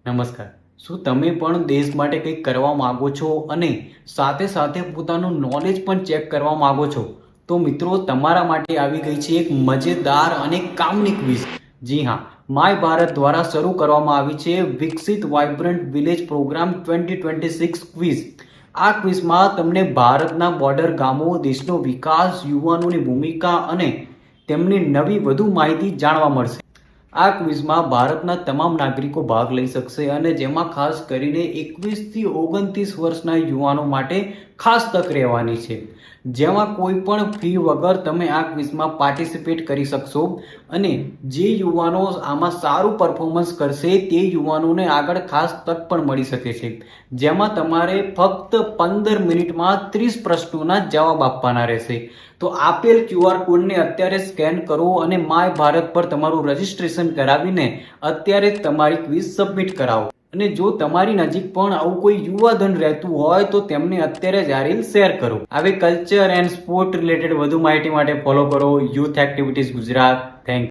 નમસ્કાર. શું તમે પણ દેશ માટે કંઈક કરવા માંગો છો અને સાથે સાથે પોતાનું નોલેજ પણ ચેક કરવા માંગો છો? તો મિત્રો તમારા માટે આવી ગઈ છે એક મજેદાર અને કામની ક્વિઝ. જી હા, માય ભારત દ્વારા શરૂ કરવામાં આવી છે વિકસિત વાઇબ્રન્ટ વિલેજ પ્રોગ્રામ 2026 ક્વિઝ. આ ક્વિઝમાં તમને ભારતના બોર્ડર ગામો, દેશનો વિકાસ, યુવાનોની ભૂમિકા અને તેમની નવી વધુ માહિતી જાણવા મળશે. આ ક્વિઝમાં ભારતના તમામ નાગરિકો ભાગ લઈ શકશે અને જેમાં ખાસ કરીને 21 થી 29 વર્ષના યુવાનો માટે ખાસ તક રહેવાની છે. જેમાં કોઈ પણ ફી વગર તમે આ ક્વિઝમાં પાર્ટિસિપેટ કરી શકશો અને જે યુવાનો આમાં સારું પરફોર્મન્સ કરશે તે યુવાનોને આગળ ખાસ તક પણ મળી શકે છે. જેમાં તમારે ફક્ત 15 મિનિટમાં 30 પ્રશ્નોના જવાબ આપવાના રહેશે. તો આપેલ QR કોડને અત્યારે સ્કેન કરો અને માય ભારત પર તમારું રજીસ્ટ્રેશન કરાવીને અત્યારે જ તમારી ક્વિઝ સબમિટ કરાવો. અને જો તમારી નજીક પણ આવું કોઈ યુવાધન રહેતું હોય તો તેમને અત્યારે જ આ રીલ શેર કરો. આવી કલ્ચર એન્ડ સ્પોર્ટ રિલેટેડ વધુ માહિતી માટે ફોલો કરો youth activities Gujarat. Thank you.